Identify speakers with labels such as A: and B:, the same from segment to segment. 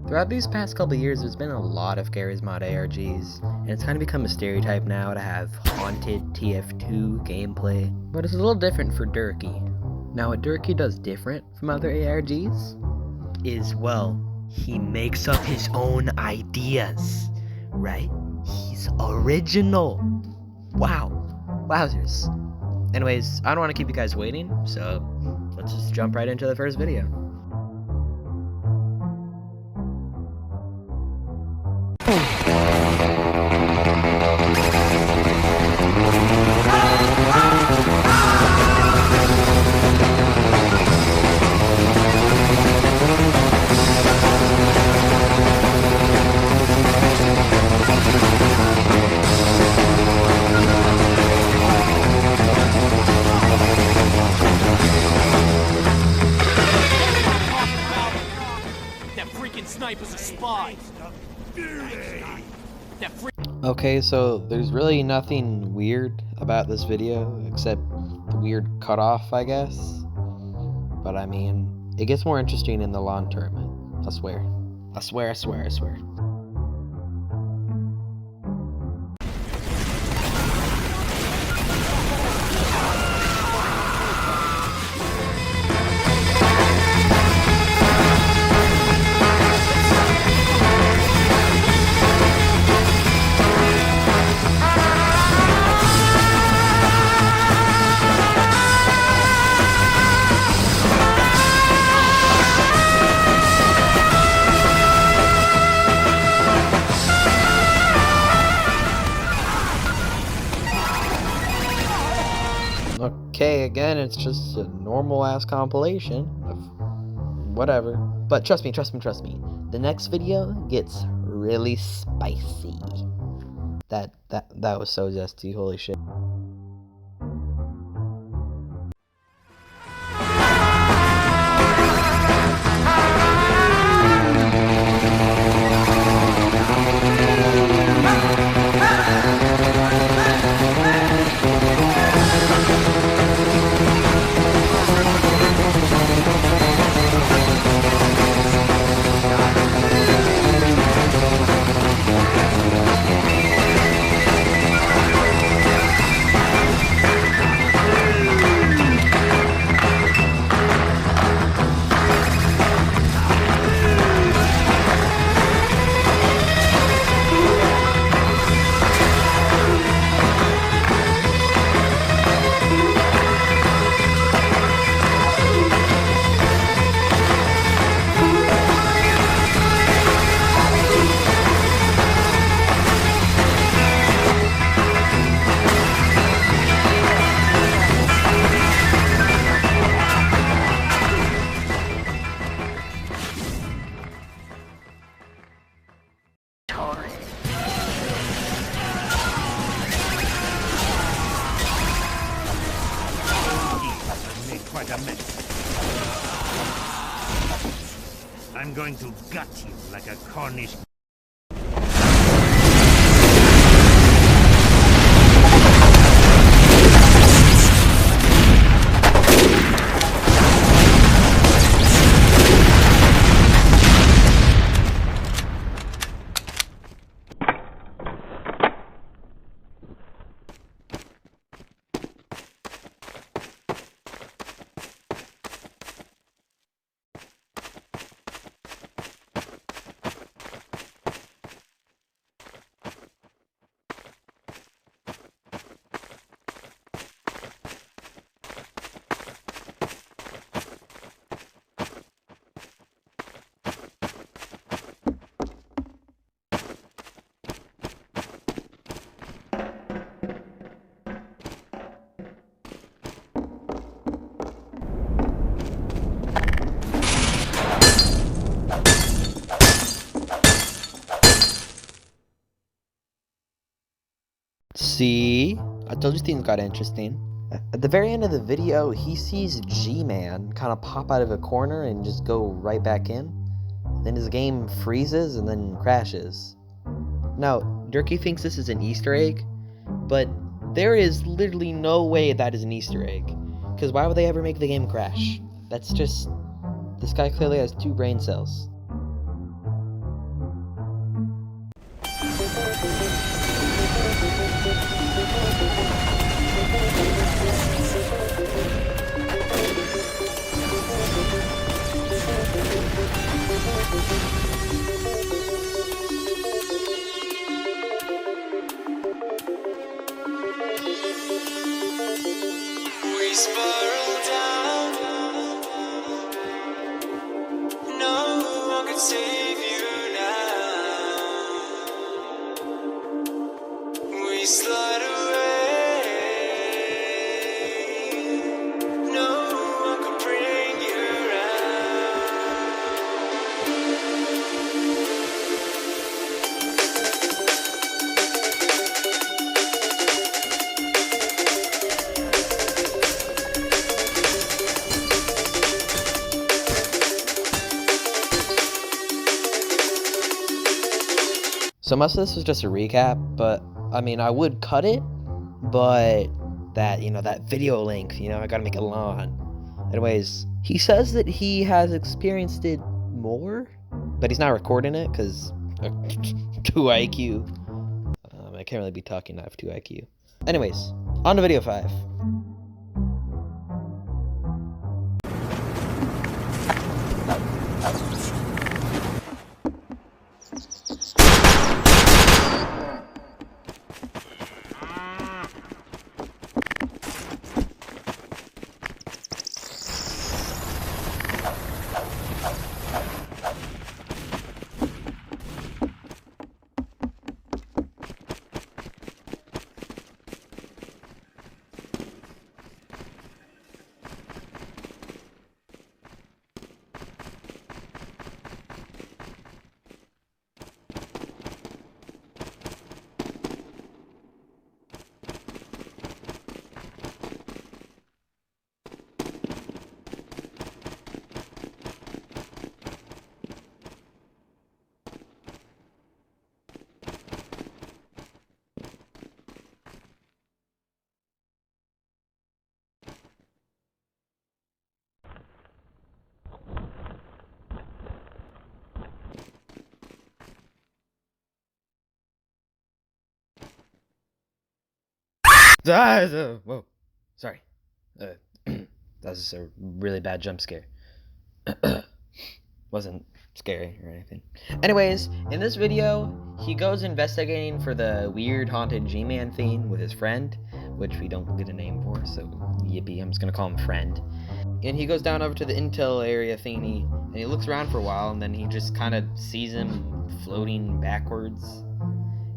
A: Throughout these past couple years, there's been a lot of Garry's Mod ARGs, and it's kind of become a stereotype now to have haunted TF2 gameplay, but it's a little different for Durkee. Now what Durkee does different from other ARGs is, well, he makes up his own ideas, right? He's original. Wow. Wowzers. Anyways, I don't want to keep you guys waiting, so let's just jump right into the first video.
B: Sniper's a spy.
A: Okay, so there's really nothing weird about this video except the weird cutoff, I guess. But I mean, it gets more interesting in the long term. I swear. I swear, I swear, I swear. Okay, again, it's just a normal-ass compilation of whatever. But trust me, the next video gets really spicy. That was so zesty, holy shit.
C: Quite a mess. I'm going to gut you like a Cornish.
A: See? I told you things got interesting. At the very end of the video, he sees GMan kind of pop out of a corner and just go right back in. Then his game freezes and then crashes. Now, Durkee thinks this is an Easter egg, but there is literally no way that is an Easter egg. Because why would they ever make the game crash? That's just... This guy clearly has 2 brain cells.
D: could save you now? We slide away. No one could bring you
A: So most of this was just a recap, but I mean, I would cut it, but that, that video length, I gotta make it long. Anyways, he says that he has experienced it more, but he's not recording it because 2 IQ. I can't really be talking, I have 2 IQ. Anyways, on to video 5. Whoa, sorry. That was a really bad jump scare. Wasn't scary or anything. Anyways, in this video, he goes investigating for the weird haunted G-Man thing with his friend, which we don't get a name for, so yippee, I'm just gonna call him friend. And he goes down over to the intel area thingy, and he looks around for a while, and then he just kind of sees him floating backwards.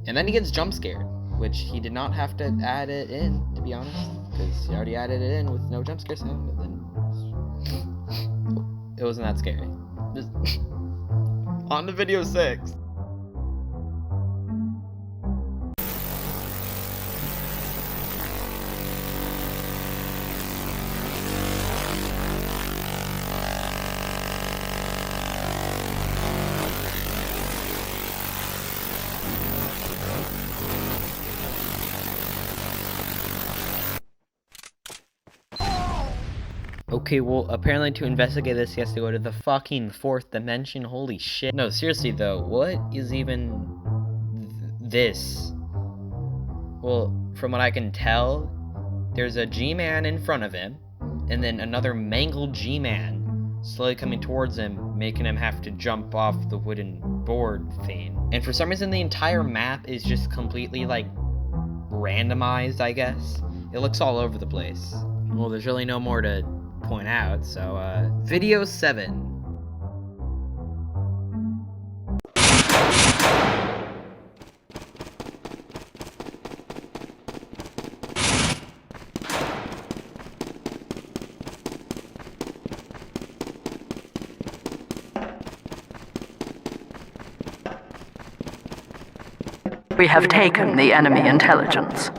A: And then he gets jump scared, which he did not have to add it in, to be honest, because he already added it in with no jump scare sound, and then it wasn't that scary. Just on to video 6. Okay, well, apparently to investigate this, he has to go to the fucking 4th dimension. Holy shit. No, seriously, though, what is even this? Well, from what I can tell, there's a G-Man in front of him, and then another mangled G-Man slowly coming towards him, making him have to jump off the wooden board thing. And for some reason, the entire map is just completely, like, randomized, I guess. It looks all over the place. Well, there's really no more to point out, so video 7.
E: We have taken the enemy intelligence.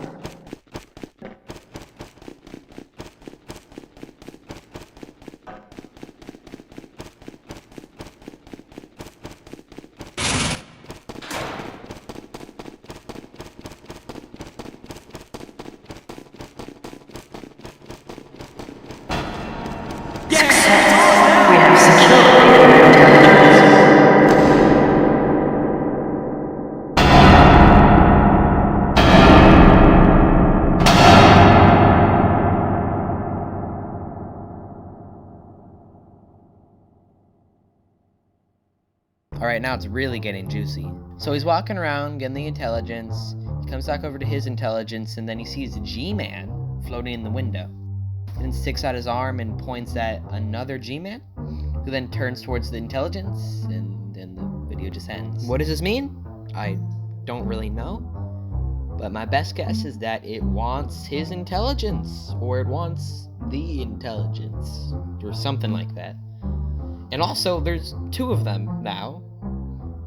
E: Success. We have secured the enemy intelligence.
A: Alright, now it's really getting juicy. So he's walking around, getting the intelligence. He comes back over to his intelligence, and then he sees a G-Man floating in the window. He then sticks out his arm and points at another G-Man, who then turns towards the intelligence, and then the video just ends. What does this mean? I don't really know, but my best guess is that it wants his intelligence, or it wants the intelligence, or something like that. And also, there's 2 of them now.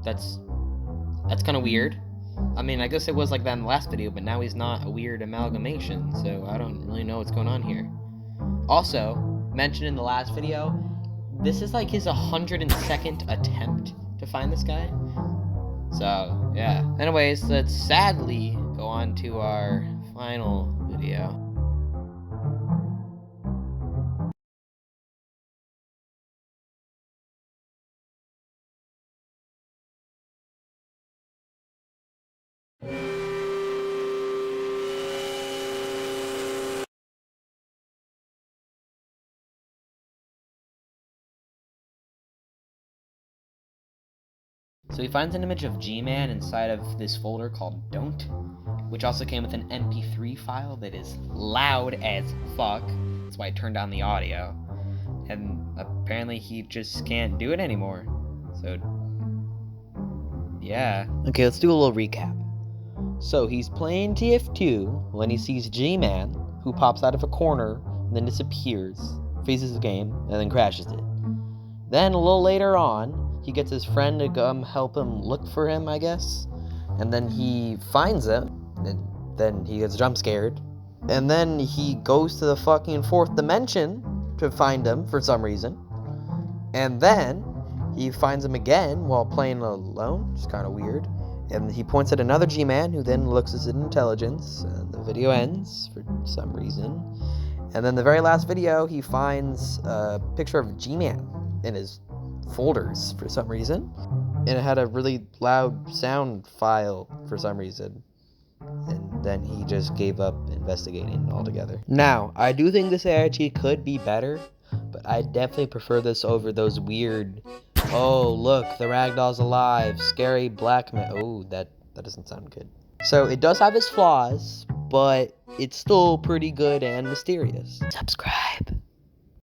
A: That's kind of weird. I mean, I guess it was like that in the last video, but now he's not a weird amalgamation, so I don't really know what's going on here. Also, mentioned in the last video, this is like his 102nd attempt to find this guy. So, yeah. Anyways, let's sadly go on to our final video. So he finds an image of GMan inside of this folder called Don't, which also came with an MP3 file that is loud as fuck. That's why I turned down the audio. And apparently he just can't do it anymore. So, yeah. Okay, let's do a little recap. So he's playing TF2 when he sees GMan, who pops out of a corner and then disappears, freezes the game, and then crashes it. Then a little later on, he gets his friend to come help him look for him, I guess. And then he finds him, and then he gets jump scared. And then he goes to the fucking 4th dimension to find him for some reason. And then he finds him again while playing alone, which is kind of weird. And he points at another G-Man, who then looks at his intelligence, and the video ends for some reason. And then the very last video, he finds a picture of G-Man in his folders for some reason, and it had a really loud sound file for some reason, and then he just gave up investigating altogether. Now, I do think this ARG could be better, but I definitely prefer this over those weird, oh look, the ragdoll's alive, scary black man. Oh, that doesn't sound good. So it does have its flaws, but it's still pretty good and mysterious. Subscribe.